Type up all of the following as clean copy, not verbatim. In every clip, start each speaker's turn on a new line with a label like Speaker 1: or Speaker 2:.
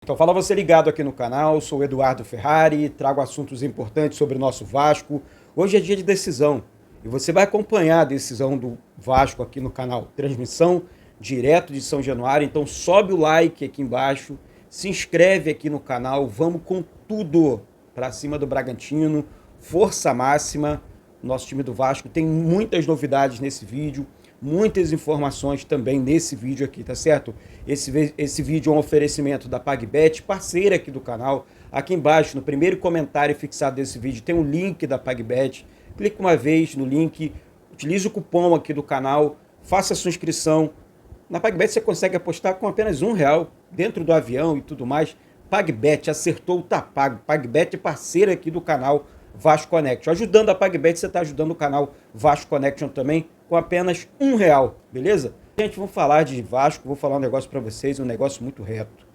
Speaker 1: Então fala você ligado aqui no canal, sou o Eduardo Ferrari, trago assuntos importantes sobre o nosso Vasco. Hoje é dia de decisão e você vai acompanhar a decisão do Vasco aqui no canal. Transmissão direto de São Januário, então sobe o like aqui embaixo, se inscreve aqui no canal, vamos com tudo para cima do Bragantino, força máxima. Nosso time do Vasco tem muitas novidades nesse vídeo, muitas informações também nesse vídeo aqui, tá certo? Esse vídeo é um oferecimento da PagBet, parceira aqui do canal. Aqui embaixo, no primeiro comentário fixado desse vídeo, tem um link da PagBet. Clique uma vez no link, utilize o cupom aqui do canal, faça a sua inscrição. Na PagBet você consegue apostar com apenas R$1 dentro do avião e tudo mais. PagBet, acertou, tá pago. PagBet é parceira aqui do canal Vasco Connection. Ajudando a PagBet, você está ajudando o canal Vasco Connection também com apenas R$1, beleza? Gente, vamos falar de Vasco, vou falar um negócio para vocês, um negócio muito reto.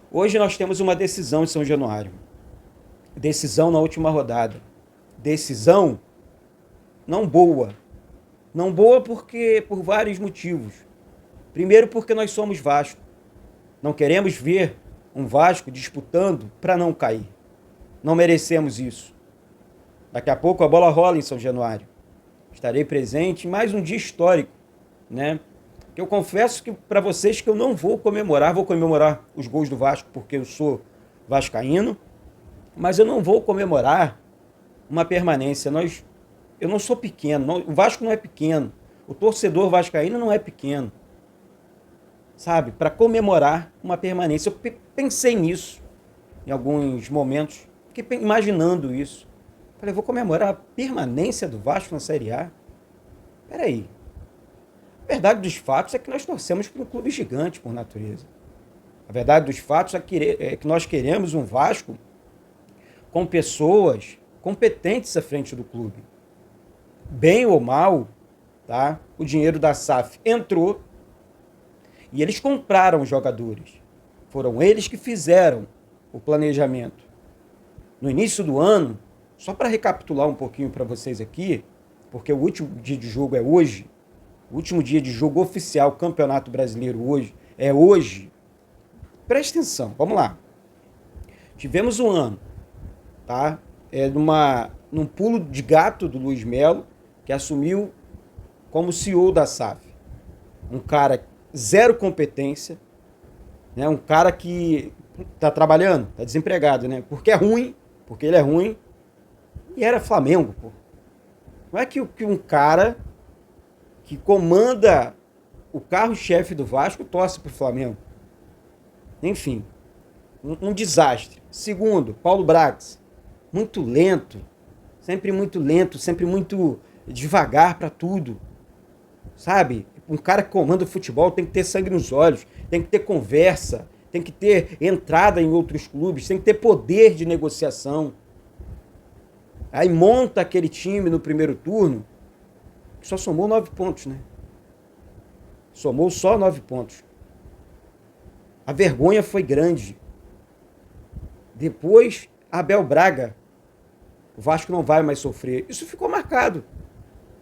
Speaker 1: Hoje nós temos uma decisão em São Januário. Decisão na última rodada. Decisão não boa. Não boa por vários motivos. Primeiro porque nós somos Vasco. Não queremos ver um Vasco disputando para não cair. Não merecemos isso. Daqui a pouco a bola rola em São Januário. Estarei presente em mais um dia histórico, né? Eu confesso que para vocês que eu não vou comemorar os gols do Vasco porque eu sou vascaíno, mas eu não vou comemorar uma permanência. Eu não sou pequeno, o Vasco não é pequeno, o torcedor vascaíno não é pequeno, sabe? Para comemorar uma permanência, eu pensei nisso em alguns momentos, fiquei imaginando isso. Falei, vou comemorar a permanência do Vasco na Série A? Peraí. A verdade dos fatos é que nós torcemos por um clube gigante, por natureza. A verdade dos fatos é que nós queremos um Vasco com pessoas competentes à frente do clube. Bem ou mal, tá? O dinheiro da SAF entrou e eles compraram os jogadores. Foram eles que fizeram o planejamento. No início do ano, só para recapitular um pouquinho para vocês aqui, porque o último dia de jogo é hoje, o último dia de jogo oficial, Campeonato Brasileiro é hoje. Presta atenção, vamos lá. Tivemos um ano, tá? Num pulo de gato do Luiz Melo, que assumiu como CEO da SAF. Um cara zero competência, né? Um cara que tá trabalhando, tá desempregado, né? Porque ele é ruim, e era Flamengo, pô. Não é que um cara que comanda o carro-chefe do Vasco torce pro Flamengo. Enfim, um desastre. Segundo, Paulo Brax, muito lento, sempre muito devagar para tudo, sabe? Um cara que comanda o futebol tem que ter sangue nos olhos, tem que ter conversa, tem que ter entrada em outros clubes, tem que ter poder de negociação. Aí monta aquele time no primeiro turno, que só somou 9 pontos, né? Somou só 9 pontos. A vergonha foi grande. Depois, Abel Braga, o Vasco não vai mais sofrer. Isso ficou marcado.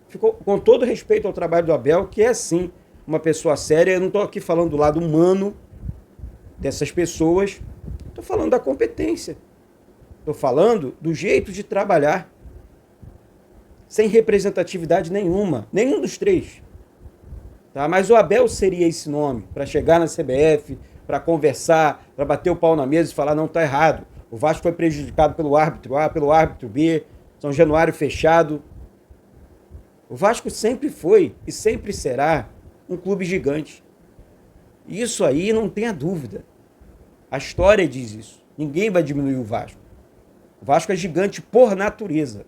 Speaker 1: Ficou, com todo respeito ao trabalho do Abel, que é sim uma pessoa séria. Eu não estou aqui falando do lado humano dessas pessoas, estou falando da competência. Estou falando do jeito de trabalhar, sem representatividade nenhuma, nenhum dos três. Tá? Mas o Abel seria esse nome, para chegar na CBF, para conversar, para bater o pau na mesa e falar, não, está errado. O Vasco foi prejudicado pelo árbitro A, pelo árbitro B, São Januário fechado. O Vasco sempre foi e sempre será um clube gigante. Isso aí não tenha dúvida. A história diz isso. Ninguém vai diminuir o Vasco. O Vasco é gigante por natureza,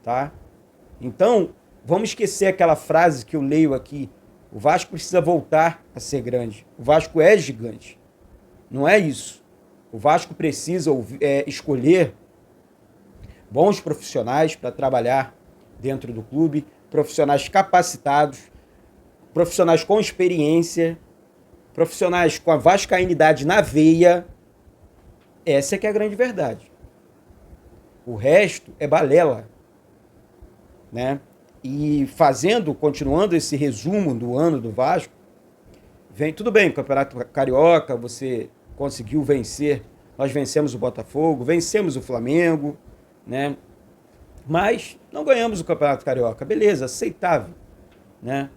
Speaker 1: tá? Então, vamos esquecer aquela frase que eu leio aqui. O Vasco precisa voltar a ser grande. O Vasco é gigante. Não é isso. O Vasco precisa escolher bons profissionais para trabalhar dentro do clube, profissionais capacitados, profissionais com experiência, profissionais com a vascainidade na veia. Essa é que é a grande verdade. O resto é balela, né? E continuando esse resumo do ano do Vasco, tudo bem, Campeonato Carioca, você conseguiu vencer. Nós vencemos o Botafogo, vencemos o Flamengo, né? Mas não ganhamos o Campeonato Carioca. Beleza, aceitável, né?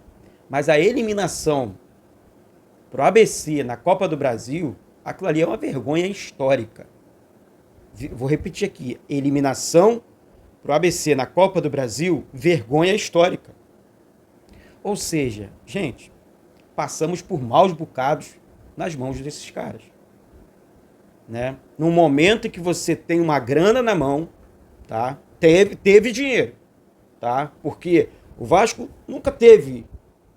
Speaker 1: Mas a eliminação pro ABC na Copa do Brasil, aquilo ali é uma vergonha histórica. Vou repetir aqui. Eliminação pro ABC na Copa do Brasil, vergonha histórica. Ou seja, gente, passamos por maus bocados nas mãos desses caras, né? No momento em que você tem uma grana na mão, tá? Teve dinheiro, tá? Porque o Vasco nunca teve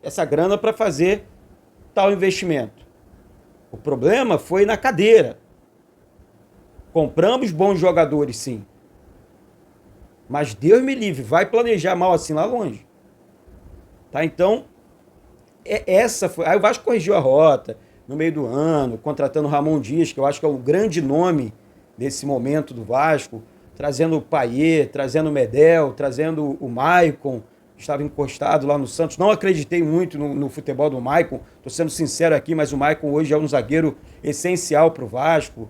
Speaker 1: essa grana para fazer tal investimento. O problema foi na cadeira. Compramos bons jogadores, sim. Mas Deus me livre, vai planejar mal assim lá longe. Tá? Então, essa foi. Aí o Vasco corrigiu a rota no meio do ano, contratando o Ramon Dias, que eu acho que é o grande nome desse momento do Vasco, trazendo o Payet, trazendo o Medel, trazendo o Maicon, que estava encostado lá no Santos. Não acreditei muito no futebol do Maicon, estou sendo sincero aqui, mas o Maicon hoje é um zagueiro essencial para o Vasco.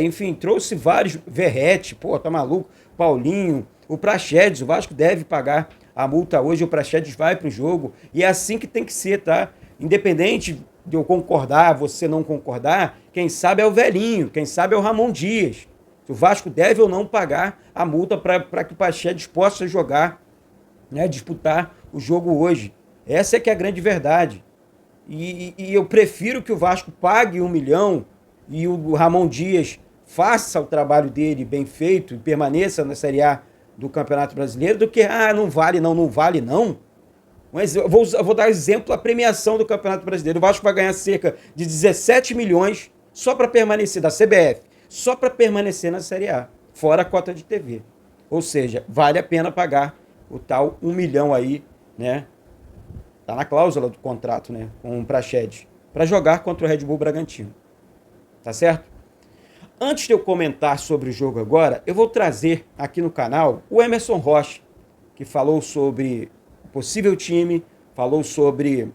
Speaker 1: Enfim, trouxe vários. Verrete, pô, tá maluco? Paulinho, o Praxedes, o Vasco deve pagar a multa hoje, o Praxedes vai pro jogo, e é assim que tem que ser, tá? Independente de eu concordar, você não concordar, quem sabe é o velhinho, quem sabe é o Ramon Dias. Se o Vasco deve ou não pagar a multa para que o Praxedes possa jogar, né, disputar o jogo hoje. Essa é que é a grande verdade. E eu prefiro que o Vasco pague 1 milhão e o Ramon Dias faça o trabalho dele bem feito e permaneça na Série A do Campeonato Brasileiro, do que, não vale não. Mas eu vou dar exemplo, a premiação do Campeonato Brasileiro. O Vasco vai ganhar cerca de 17 milhões só para permanecer, da CBF, só para permanecer na Série A, fora a cota de TV. Ou seja, vale a pena pagar o tal 1 milhão aí, né? Tá na cláusula do contrato, né? Com o Praxedes, para jogar contra o Red Bull Bragantino. Tá certo? Antes de eu comentar sobre o jogo agora, eu vou trazer aqui no canal o Emerson Rocha, que falou sobre o possível time, falou sobre,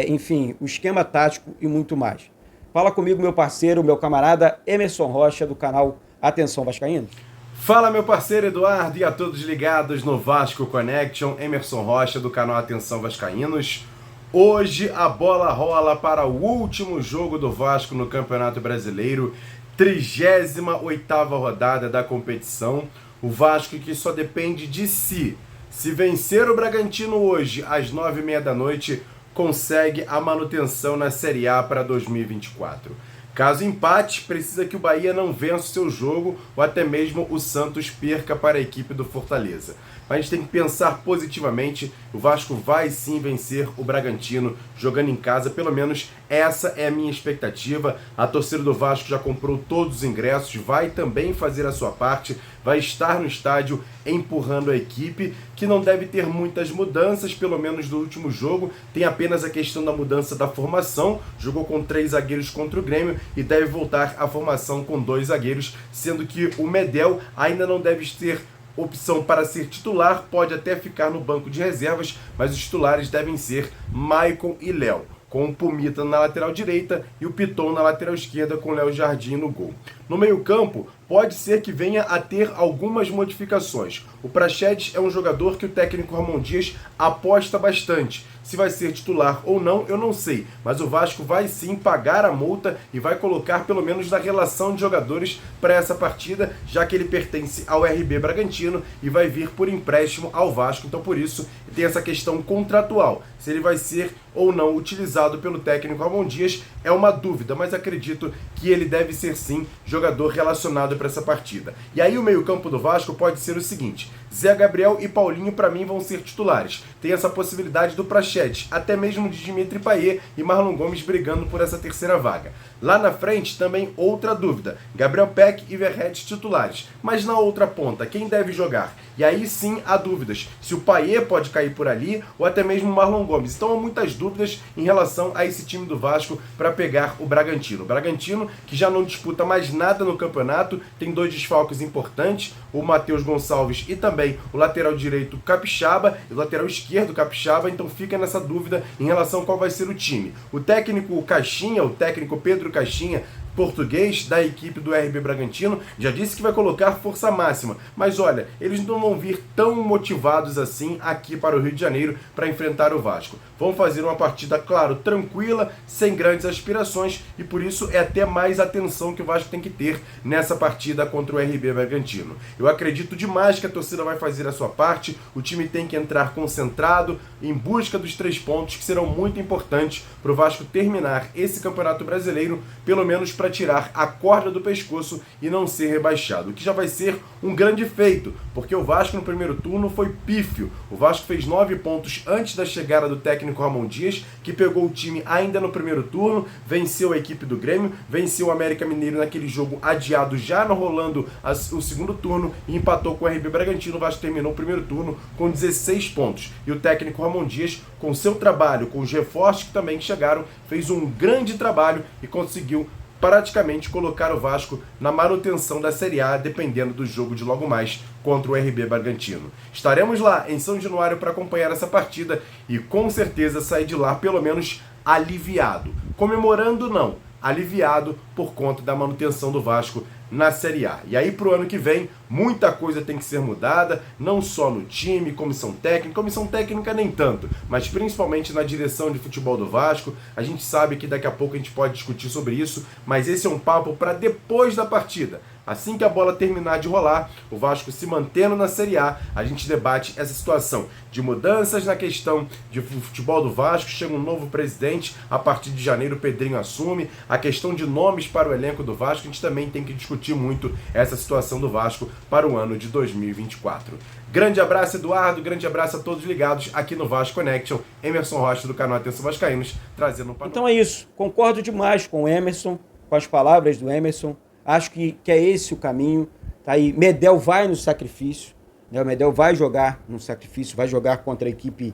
Speaker 1: enfim, o esquema tático e muito mais. Fala comigo, meu parceiro, meu camarada Emerson Rocha, do canal Atenção Vascaínos.
Speaker 2: Fala, meu parceiro Eduardo, e a todos ligados no Vasco Connection, Emerson Rocha, do canal Atenção Vascaínos. Hoje a bola rola para o último jogo do Vasco no Campeonato Brasileiro, 38ª rodada da competição. O Vasco que só depende de si. Se vencer o Bragantino hoje às 9h30 da noite, consegue a manutenção na Série A para 2024. Caso empate, precisa que o Bahia não vença o seu jogo ou até mesmo o Santos perca para a equipe do Fortaleza. Mas a gente tem que pensar positivamente, o Vasco vai sim vencer o Bragantino jogando em casa, pelo menos essa é a minha expectativa. A torcida do Vasco já comprou todos os ingressos, vai também fazer a sua parte, vai estar no estádio empurrando a equipe, que não deve ter muitas mudanças, pelo menos do último jogo. Tem apenas a questão da mudança da formação, jogou com 3 zagueiros contra o Grêmio e deve voltar à formação com 2 zagueiros, sendo que o Medel ainda não deve ter opção para ser titular, pode até ficar no banco de reservas, mas os titulares devem ser Maicon e Léo, com o Pumita na lateral direita e o Piton na lateral esquerda, com o Léo Jardim no gol. No meio-campo, pode ser que venha a ter algumas modificações. O Praxedes é um jogador que o técnico Ramon Dias aposta bastante. Se vai ser titular ou não, eu não sei. Mas o Vasco vai sim pagar a multa e vai colocar pelo menos na relação de jogadores para essa partida, já que ele pertence ao RB Bragantino e vai vir por empréstimo ao Vasco. Então por isso tem essa questão contratual. Se ele vai ser ou não utilizado pelo técnico Ramon Dias é uma dúvida, mas acredito que ele deve ser sim jogador relacionado para essa partida. E aí o meio-campo do Vasco pode ser o seguinte: Zé Gabriel e Paulinho para mim vão ser titulares. Tem essa possibilidade do Praxedes, até mesmo de Dimitri Payet e Marlon Gomes brigando por essa terceira vaga. Lá na frente também outra dúvida: Gabriel Peck e Verrete titulares. Mas na outra ponta, quem deve jogar? E aí sim há dúvidas, se o Payet pode cair por ali ou até mesmo o Marlon Gomes. Então há muitas dúvidas em relação a esse time do Vasco para pegar o Bragantino. O Bragantino que já não disputa mais nada no campeonato, tem 2 desfalques importantes, o Matheus Gonçalves e também também o lateral direito Capixaba e o lateral esquerdo Capixaba, então fica nessa dúvida em relação a qual vai ser o time. O técnico Caixinha, o técnico Pedro Caixinha, português da equipe do RB Bragantino, já disse que vai colocar força máxima, mas olha, eles não vão vir tão motivados assim aqui para o Rio de Janeiro para enfrentar o Vasco. Vão fazer uma partida, claro, tranquila, sem grandes aspirações, e por isso é até mais atenção que o Vasco tem que ter nessa partida contra o RB Bragantino. Eu acredito demais que a torcida vai fazer a sua parte, o time tem que entrar concentrado em busca dos 3 pontos que serão muito importantes para o Vasco terminar esse Campeonato Brasileiro, pelo menos para tirar a corda do pescoço e não ser rebaixado, o que já vai ser um grande feito, porque o Vasco no primeiro turno foi pífio. O Vasco fez 9 pontos antes da chegada do técnico Ramon Dias, que pegou o time ainda no primeiro turno, venceu a equipe do Grêmio, venceu o América Mineiro naquele jogo adiado já no rolando o segundo turno e empatou com o RB Bragantino. O Vasco terminou o primeiro turno com 16 pontos. E o técnico Ramon Dias, com seu trabalho, com os reforços que também chegaram, fez um grande trabalho e conseguiu praticamente colocar o Vasco na manutenção da Série A, dependendo do jogo de logo mais contra o RB Bragantino. Estaremos lá em São Januário para acompanhar essa partida e com certeza sair de lá pelo menos aliviado. Comemorando não, aliviado por conta da manutenção do Vasco na Série A. E aí pro ano que vem, muita coisa tem que ser mudada, não só no time, comissão técnica nem tanto, mas principalmente na direção de futebol do Vasco. A gente sabe que daqui a pouco a gente pode discutir sobre isso, mas esse é um papo para depois da partida. Assim que a bola terminar de rolar, o Vasco se mantendo na Série A, a gente debate essa situação de mudanças na questão de futebol do Vasco. Chega um novo presidente, a partir de janeiro o Pedrinho assume, a questão de nomes para o elenco do Vasco, a gente também tem que discutir muito essa situação do Vasco para o ano de 2024. Grande abraço, Eduardo, grande abraço a todos ligados aqui no Vasco Connection. Emerson Rocha do canal Atenção Vascaínos, trazendo um panorama.
Speaker 1: Então é isso, concordo demais com o Emerson, com as palavras do Emerson. Acho que é esse o caminho. Tá aí. Medel vai no sacrifício. Né? O Medel vai jogar no sacrifício, vai jogar contra a equipe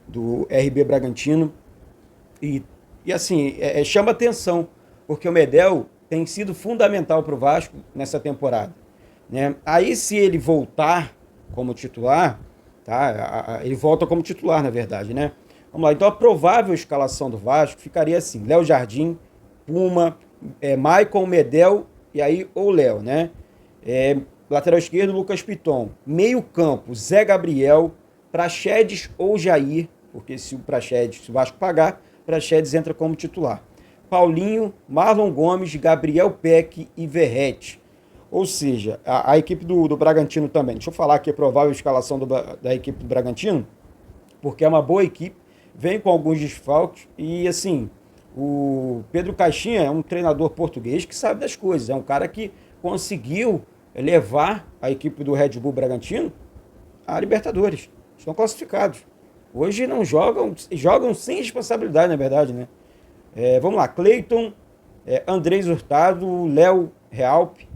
Speaker 1: do RB Bragantino. E assim, chama atenção, porque o Medel tem sido fundamental para o Vasco nessa temporada. Né? Aí, se ele voltar como titular, tá? Ele volta como titular, na verdade. Né? Vamos lá. Então, a provável escalação do Vasco ficaria assim: Léo Jardim, Puma, Maicon, Medel. E aí, ou Léo, né? Lateral esquerdo, Lucas Piton. Meio campo, Zé Gabriel, Praxedes ou Jair, porque se o Vasco pagar, Praxedes entra como titular. Paulinho, Marlon Gomes, Gabriel Peck e Verrete. Ou seja, a equipe do Bragantino também. Deixa eu falar aqui a provável escalação da equipe do Bragantino, porque é uma boa equipe, vem com alguns desfalques e, assim, o Pedro Caixinha é um treinador português que sabe das coisas. É um cara que conseguiu levar a equipe do Red Bull Bragantino a Libertadores. Estão classificados. Hoje não jogam sem responsabilidade, na verdade, né? Vamos lá, Cleiton, Andrés Hurtado, Léo Realpe,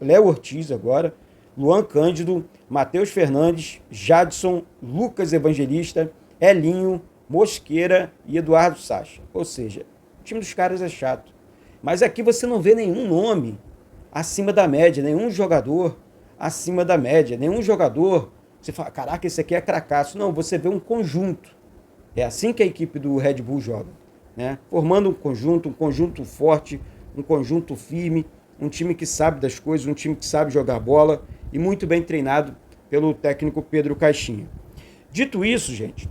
Speaker 1: Léo Ortiz agora, Luan Cândido, Matheus Fernandes, Jadson, Lucas Evangelista, Elinho, Mosqueira e Eduardo Sacha. Ou seja, o time dos caras é chato. Mas aqui você não vê nenhum nome acima da média, nenhum jogador acima da média, nenhum jogador, você fala, caraca, esse aqui é cracaço. Não, você vê um conjunto. É assim que a equipe do Red Bull joga, né? Formando um conjunto forte, um conjunto firme, um time que sabe das coisas, um time que sabe jogar bola e muito bem treinado pelo técnico Pedro Caixinha. Dito isso, gente,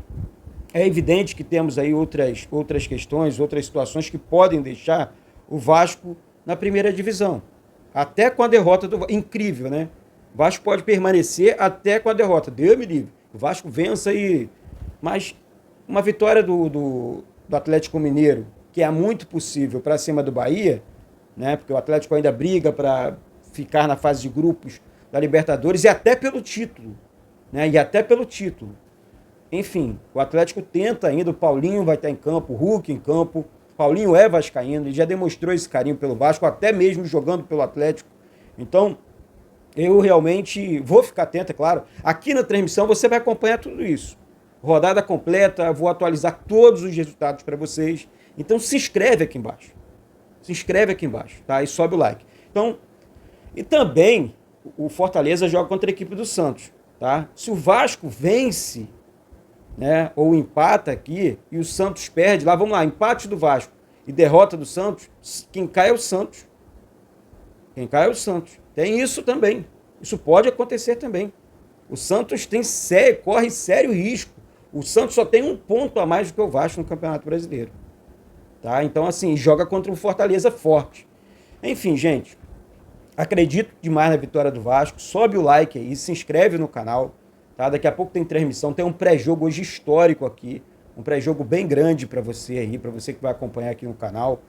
Speaker 1: é evidente que temos aí outras questões, outras situações que podem deixar o Vasco na primeira divisão. Até com a derrota do Vasco. Incrível, né? O Vasco pode permanecer até com a derrota. Deus me livre. O Vasco vença e... Mas uma vitória do Atlético Mineiro, que é muito possível para cima do Bahia, né? Porque o Atlético ainda briga para ficar na fase de grupos da Libertadores e até pelo título. Né? E até pelo título. Enfim, o Atlético tenta ainda, o Paulinho vai estar em campo, o Hulk em campo, Paulinho é vascaíno, ele já demonstrou esse carinho pelo Vasco, até mesmo jogando pelo Atlético. Então, eu realmente vou ficar atento, é claro. Aqui na transmissão você vai acompanhar tudo isso. Rodada completa, vou atualizar todos os resultados para vocês. Então, se inscreve aqui embaixo. Se inscreve aqui embaixo, tá? E sobe o like. Então, e também o Fortaleza joga contra a equipe do Santos. tá? Se o Vasco vence, né, ou empata aqui, e o Santos perde, lá vamos lá, empate do Vasco e derrota do Santos, quem cai é o Santos. Quem cai é o Santos. Tem isso também. Isso pode acontecer também. O Santos corre sério risco. O Santos só tem um ponto a mais do que o Vasco no Campeonato Brasileiro. Tá? Então, assim, joga contra um Fortaleza forte. Enfim, gente, acredito demais na vitória do Vasco. Sobe o like aí, se inscreve no canal. Tá? Daqui a pouco tem transmissão, tem um pré-jogo hoje histórico aqui. Um pré-jogo bem grande para você aí, para você que vai acompanhar aqui no canal.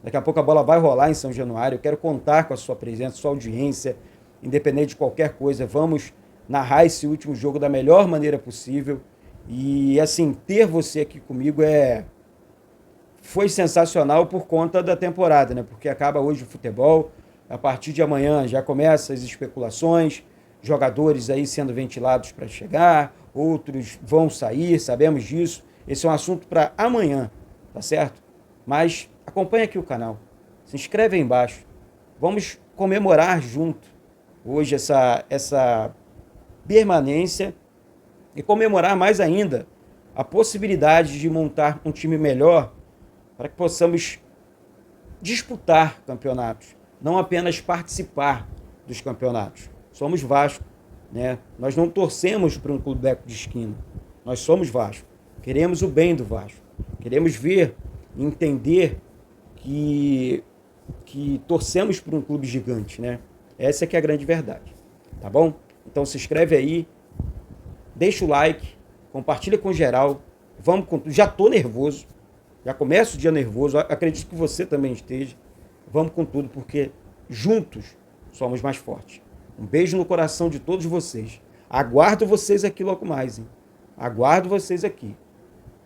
Speaker 1: Daqui a pouco a bola vai rolar em São Januário. Eu quero contar com a sua presença, sua audiência, independente de qualquer coisa. Vamos narrar esse último jogo da melhor maneira possível. E, assim, ter você aqui comigo foi sensacional por conta da temporada, né? Porque acaba hoje o futebol. A partir de amanhã já começam as especulações, jogadores aí sendo ventilados para chegar, outros vão sair, sabemos disso. Esse é um assunto para amanhã, tá certo? Mas acompanha aqui o canal, se inscreve aí embaixo. Vamos comemorar junto hoje essa permanência e comemorar mais ainda a possibilidade de montar um time melhor para que possamos disputar campeonatos, não apenas participar dos campeonatos. Somos Vasco, né? Nós não torcemos para um clube de esquina, nós somos Vasco. Queremos o bem do Vasco, queremos ver e entender que torcemos por um clube gigante, né? Essa é que é a grande verdade, tá bom? Então se inscreve aí, deixa o like, compartilha com geral, vamos com tudo. Já tô nervoso, já começo o dia nervoso, acredito que você também esteja. Vamos com tudo, porque juntos somos mais fortes. Um beijo no coração de todos vocês. Aguardo vocês aqui logo mais, hein? Aguardo vocês aqui.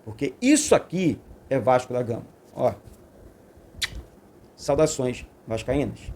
Speaker 1: Porque isso aqui é Vasco da Gama. Ó, saudações vascaínas.